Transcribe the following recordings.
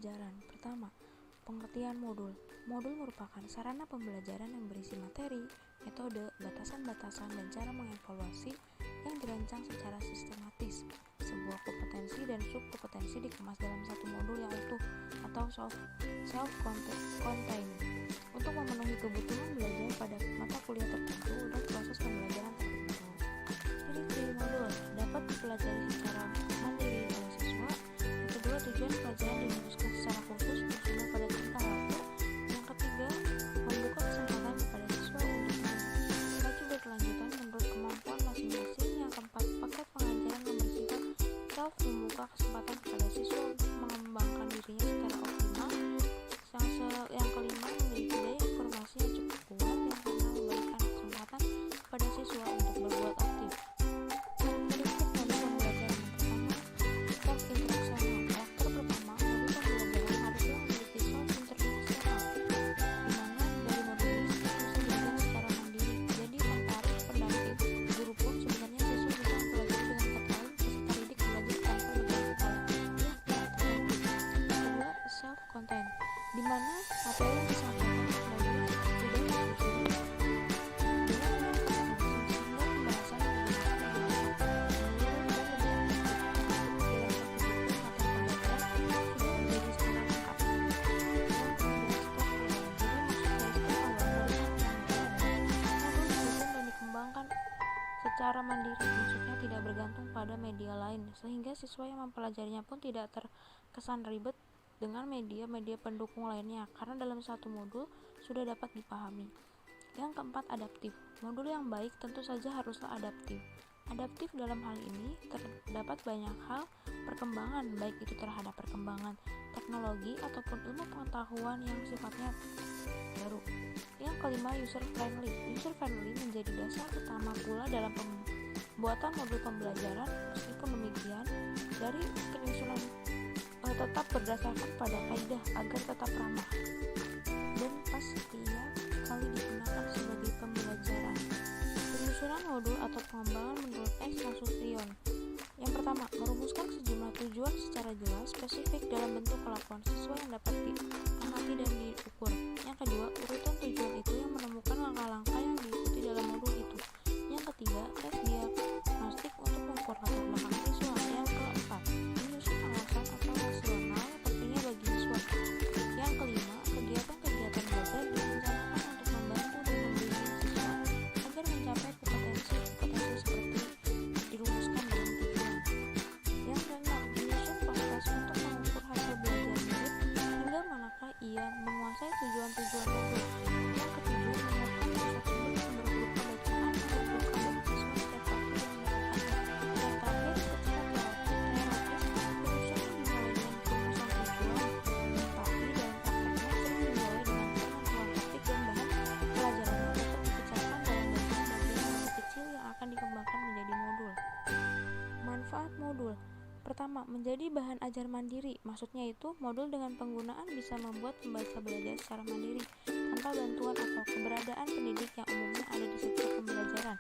pembelajaran. Pertama, pengertian modul. Modul merupakan sarana pembelajaran yang berisi materi, metode, batasan-batasan, dan cara mengevaluasi yang dirancang secara sistematis. Sebuah kompetensi dan subkompetensi dikemas dalam satu modul yang utuh atau self-contained untuk memenuhi kebutuhan belajar pada mata kuliah tertentu dan proses pembelajaran tertentu. Ciri-ciri modul dapat dipelajari secara mandiri oleh siswa. Yang kedua, tujuan pelajaran dirumuskan secara khusus bersumber pada tingkah laku. Yang ketiga, membuka kesempatan kepada siswa untuk maju berkelanjutan menurut kemampuan masing-masing. Yang keempat, paket pengajaran yang bersifat self membuka kesempatan kepada siswa untuk mengembangkan dirinya secara optimal. Yang kelima, memiliki daya informasi yang cukup kuat. Yang keenam, memberikan kesempatan kepada siswa untuk berbuat aktif. Karakteristik modul pembelajaran yang pertama, self-instructional. Karakter pertama, modul pembelajaran harusnya memiliki self-instructional, di mana dari modul ini siswa bisa belajar secara mandiri. Jadi tanpa harus pendamping guru pun sebenarnya siswa bisa mempelajari dengan kata lain peserta didik belajar tanpa beban kepala. Kedua, self-contained, di mana materi yang disampaikan melalui sudah disusun secara mandiri, maksudnya tidak bergantung pada media lain, sehingga siswa yang mempelajarinya pun tidak terkesan ribet dengan media-media pendukung lainnya, karena dalam satu modul sudah dapat dipahami. Yang keempat, adaptif. Modul yang baik tentu saja haruslah adaptif. Adaptif dalam hal ini terdapat banyak hal perkembangan, baik itu terhadap perkembangan teknologi ataupun ilmu pengetahuan yang sifatnya baru. Yang kelima, user friendly. User friendly menjadi dasar utama pula dalam pembuatan modul pembelajaran. Meskipun demikian, dari penyusunan tetap berdasarkan pada kaidah agar tetap ramah dan pas setiap kali digunakan sebagai pembelajaran. Penyusunan modul atau pengembangan menurut S. Nasution. Yang pertama, merumuskan sejumlah tujuan secara jelas, spesifik dalam bentuk kelakuan siswa yang dapat diamati dan diukur. Yang kedua, urutan tujuan itu yang menemukan langkah-langkah yang diikuti dalam modul itu. Yang ketiga, tes diagnostik untuk mengukur latar belakang siswa. Yang keempat, menyusun alasan atau rasional yang pentingnya bagi siswa. Yang kelima, kegiatan-kegiatan belajar direncanakan untuk membantu dan membimbing siswa agar mencapai kompetensi seperti dirumuskan dalam tujuan. Yang keenam, menyusun proses untuk mengukur hasil belajar murid hingga manakah ia menguasai tujuan-tujuan modul. Yang ketujuh, menyiapkan sumber-sumber berupa bacaan atau buku bagi siswa setiap waktu yang memerlukannya. Yang terakhir, ketika teoritis, penyusunan dimulai dengan perumusan tujuan, tapi dalam prakteknya sering dimulai dengan penentuan topik dan bahan pelajarannya dapat dipecahkan dalam bagian-bagian lebih kecil yang akan dikembangkan menjadi modul. Manfaat modul. Pertama, menjadi bahan ajar mandiri. Maksudnya itu, modul dengan penggunaan bisa membuat pembaca belajar secara mandiri tanpa bantuan atau keberadaan pendidik yang umumnya ada di setiap pembelajaran.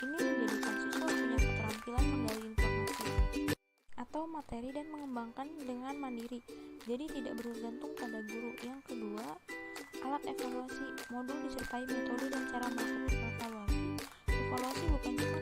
Ini menjadikan siswa punya keterampilan menggali informasi atau materi dan mengembangkan dengan mandiri, jadi tidak bergantung pada guru. Yang kedua, alat evaluasi. Modul disertai metode dan cara melakukan evaluasi. Evaluasi bukan cuma